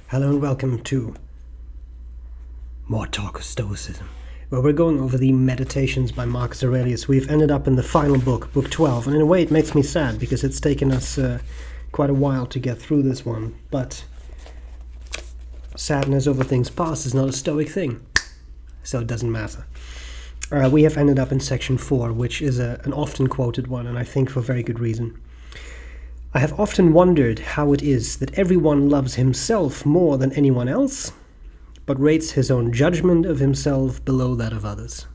Hello and welcome to more talk of Stoicism, where we're going over the Meditations by Marcus Aurelius. We've ended up in the final book, book 12, and in a way it makes me sad because it's taken us quite a while to get through this one, but sadness over things past is not a Stoic thing, so it doesn't matter. We have ended up in section 4, which is an often quoted one, and I think for very good reason. I have often wondered how it is that everyone loves himself more than anyone else, but rates his own judgment of himself below that of others.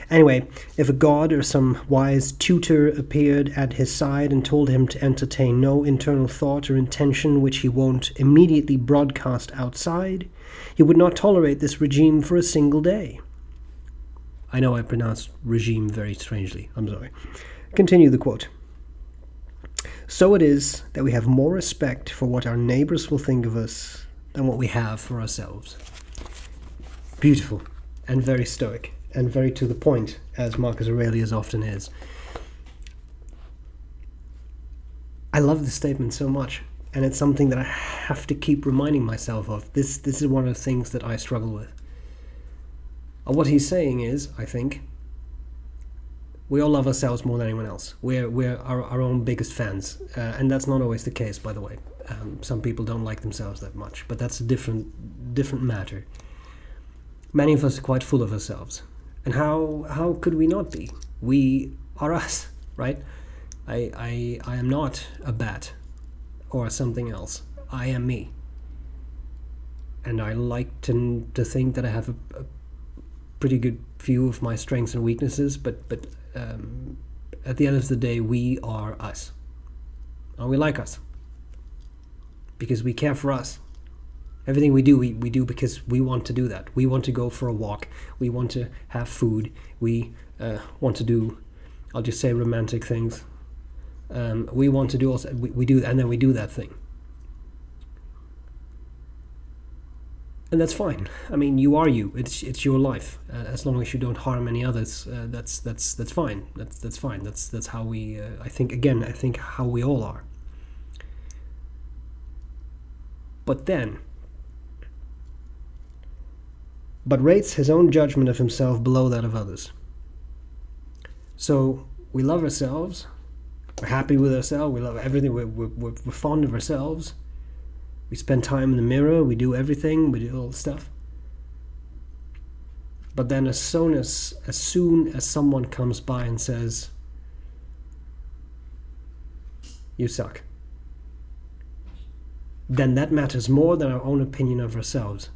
Anyway, if a god or some wise tutor appeared at his side and told him to entertain no internal thought or intention which he won't immediately broadcast outside, he would not tolerate this regime for a single day. I know I pronounced regime very strangely. I'm sorry. Continue the quote. So it is that we have more respect for what our neighbors will think of us than what we have for ourselves. Beautiful and very Stoic and very to the point, as Marcus Aurelius often is. I love this statement so much, and it's something that I have to keep reminding myself of. This is one of the things that I struggle with. What he's saying is, I think, we all love ourselves more than anyone else. We're our own biggest fans, and that's not always the case, by the way. Some people don't like themselves that much, but that's a different matter. Many of us are quite full of ourselves, and how could we not be? We are us, right? I am not a bat or something else. I am me, and I like to think that I have a pretty good view of my strengths and weaknesses, but at the end of the day, we are us. And we like us. Because we care for us. Everything we do, we do because we want to do that. We want to go for a walk. We want to have food. We want to do, I'll just say romantic things. We want to do also, we do, and then we do that thing. And that's fine. I mean, you are you. It's your life. As long as you don't harm any others, that's fine. That's fine. That's how we. I think how we all are. But rates his own judgment of himself below that of others. So we love ourselves. We're happy with ourselves. We love everything. We're fond of ourselves. We spend time in the mirror, we do everything, we do all the stuff. But then as soon as someone comes by and says, you suck, then that matters more than our own opinion of ourselves.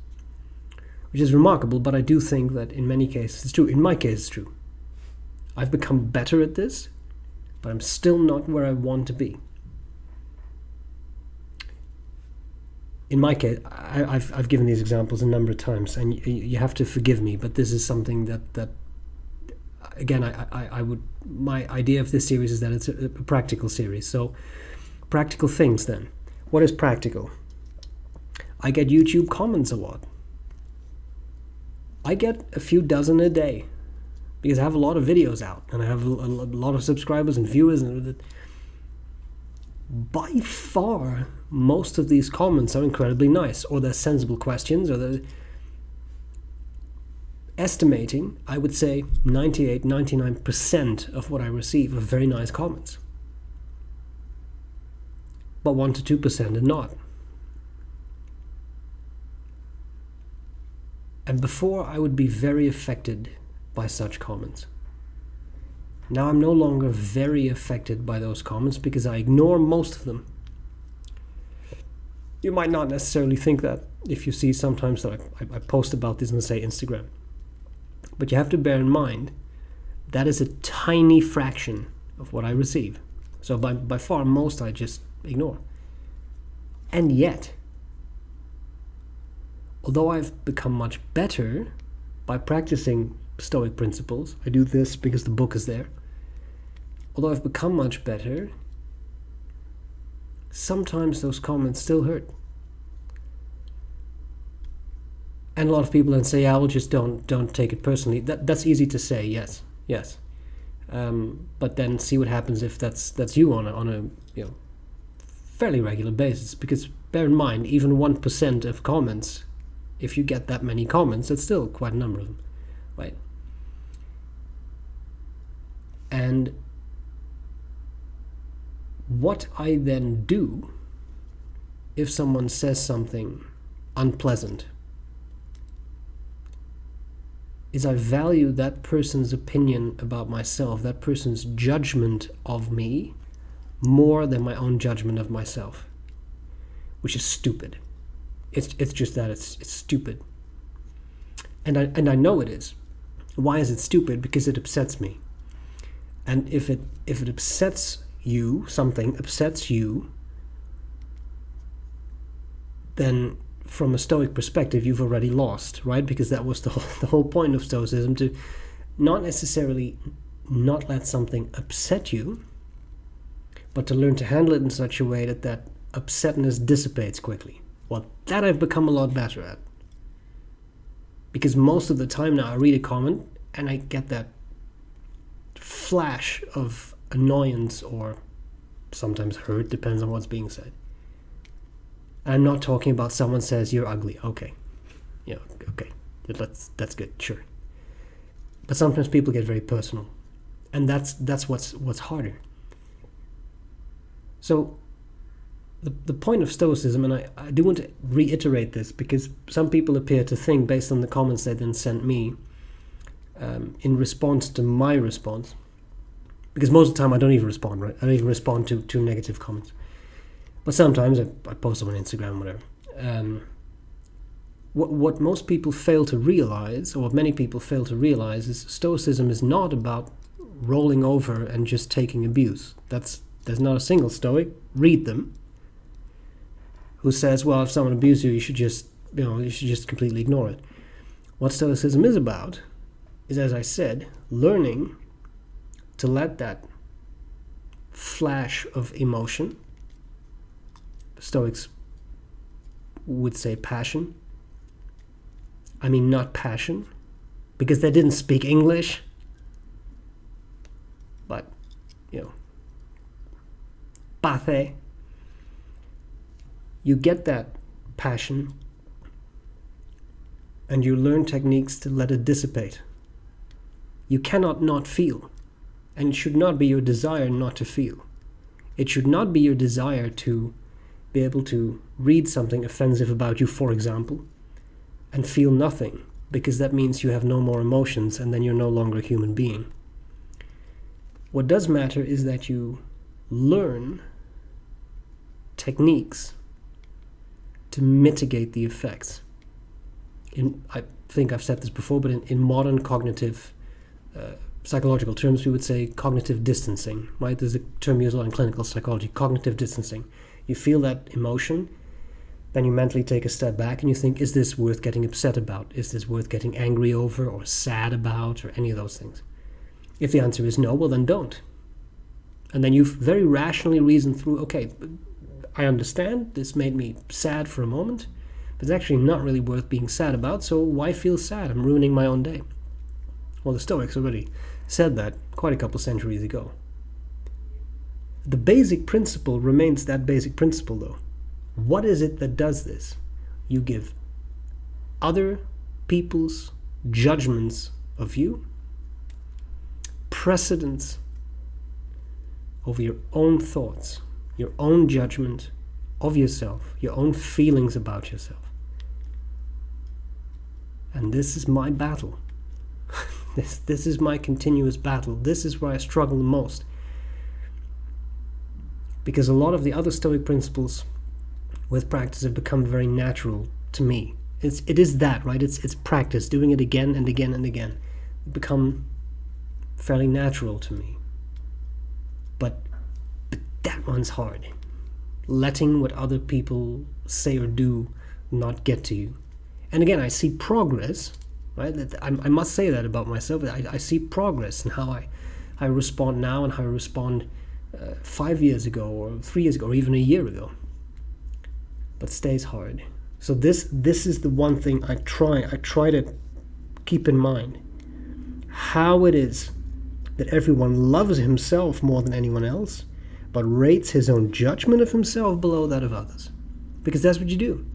Which is remarkable, but I do think that in many cases it's true. In my case it's true. I've become better at this, but I'm still not where I want to be. In my case, I've given these examples a number of times, and you have to forgive me, but this is something that again, I would, my idea of this series is that it's a practical series. So, practical things then. What is practical? I get YouTube comments a lot. I get a few dozen a day, because I have a lot of videos out, and I have a lot of subscribers and viewers, and by far, most of these comments are incredibly nice, or they're sensible questions, or they're estimating, I would say 98-99% of what I receive are very nice comments. But 1 to 2% are not. And before, I would be very affected by such comments. Now I'm no longer very affected by those comments because I ignore most of them. You might not necessarily think that if you see sometimes that I post about this on, say, Instagram. But you have to bear in mind that is a tiny fraction of what I receive. So by far most I just ignore. And yet, although I've become much better by practicing Stoic principles, I do this because the book is there. Although I've become much better, sometimes those comments still hurt. And a lot of people then say, "Yeah, well, just don't take it personally." That's easy to say, yes. But then see what happens if that's you on a fairly regular basis, because bear in mind, even 1% of comments, if you get that many comments, that's still quite a number of them, right? And what I then do if someone says something unpleasant is I value that person's opinion about myself, that person's judgment of me, more than my own judgment of myself, which is stupid. It's just that it's stupid, and I know it is. Why is it stupid? Because it upsets me, and if it upsets you, something upsets you, then from a Stoic perspective, you've already lost, right? Because that was the whole point of Stoicism, to not necessarily not let something upset you, but to learn to handle it in such a way that that upsetness dissipates quickly. Well, that I've become a lot better at. Because most of the time now I read a comment and I get that flash of annoyance or sometimes hurt, depends on what's being said. I'm not talking about someone says you're ugly. Okay. Yeah, okay. That's good, sure. But sometimes people get very personal. And that's what's harder. So the point of Stoicism, and I do want to reiterate this because some people appear to think, based on the comments they then sent me, in response to my response, because most of the time I don't even respond, right? I don't even respond to negative comments. But sometimes I post them on Instagram, whatever. What most people fail to realize, or what many people fail to realize, is Stoicism is not about rolling over and just taking abuse. There's not a single Stoic, read them, who says, well, if someone abuses you, you should just completely ignore it. What Stoicism is about is, as I said, learning to let that flash of emotion, Stoics would say passion. I mean, not passion, because they didn't speak English, but, pathe. You get that passion and you learn techniques to let it dissipate. You cannot not feel, and it should not be your desire not to feel. It should not be your desire to be able to read something offensive about you, for example, and feel nothing, because that means you have no more emotions and then you're no longer a human being. What does matter is that you learn techniques to mitigate the effects. I think I've said this before, but in modern cognitive psychological terms, we would say cognitive distancing, right? There's a term used a lot in clinical psychology, cognitive distancing. You feel that emotion, then you mentally take a step back and you think, is this worth getting upset about? Is this worth getting angry over or sad about, or any of those things? If the answer is no, well then don't. And then you very rationally reason through, okay, I understand this made me sad for a moment, but it's actually not really worth being sad about, so why feel sad? I'm ruining my own day. Well, the Stoics already said that quite a couple centuries ago. The basic principle remains that basic principle, though. What is it that does this? You give other people's judgments of you precedence over your own thoughts, your own judgment of yourself, your own feelings about yourself. And this is my battle. This is my continuous battle. This is where I struggle the most. Because a lot of the other Stoic principles with practice have become very natural to me. It is that, right? It's practice, doing it again and again and again. It become fairly natural to me. But that one's hard. Letting what other people say or do not get to you. And again, I see progress, right? I must say that about myself. I see progress in how I respond now and how I respond 5 years ago or 3 years ago or even a year ago. But stays hard. So this is the one thing I try to keep in mind. How it is that everyone loves himself more than anyone else, but rates his own judgment of himself below that of others. Because that's what you do.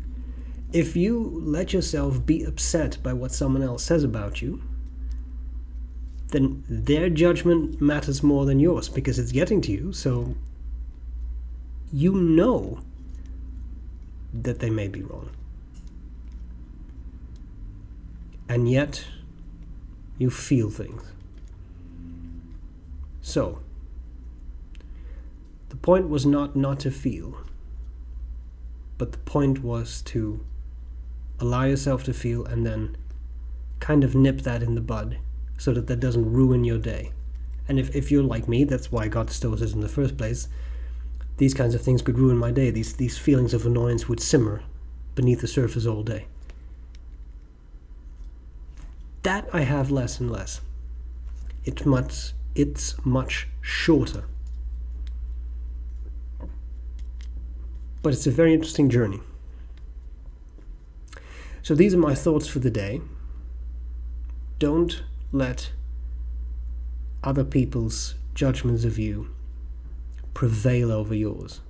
If you let yourself be upset by what someone else says about you, then their judgment matters more than yours because it's getting to you, so you know that they may be wrong. And yet, you feel things. So, the point was not to feel, but the point was to allow yourself to feel and then kind of nip that in the bud so that that doesn't ruin your day. And if you're like me, that's why I got Stoicism in the first place, these kinds of things could ruin my day. These feelings of annoyance would simmer beneath the surface all day. That I have less and less. It's much shorter. But it's a very interesting journey. So these are my thoughts for the day. Don't let other people's judgments of you prevail over yours.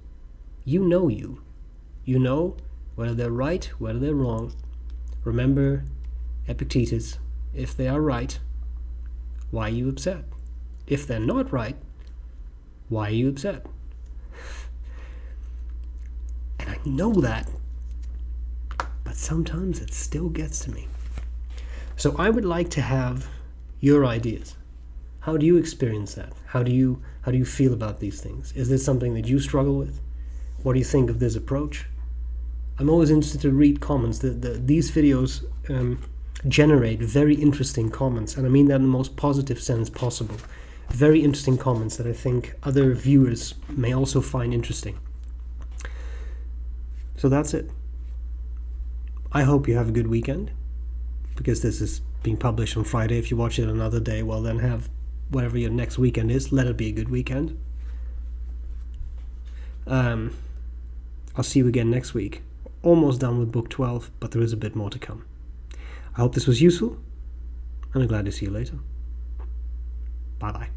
You know you. You know whether they're right, whether they're wrong. Remember Epictetus, if they are right, why are you upset? If they're not right, why are you upset? And I know that, but sometimes it still gets to me. So I would like to have your ideas. How do you experience that? How do you feel about these things? Is this something that you struggle with? What do you think of this approach? I'm always interested to read comments. These videos generate very interesting comments, and I mean that in the most positive sense possible. Very interesting comments that I think other viewers may also find interesting. So that's it. I hope you have a good weekend, because this is being published on Friday. If you watch it another day, well then have whatever your next weekend is, let it be a good weekend. I'll see you again next week. Almost done with book 12, but there is a bit more to come. I hope this was useful, and I'm glad to see you later. Bye-bye.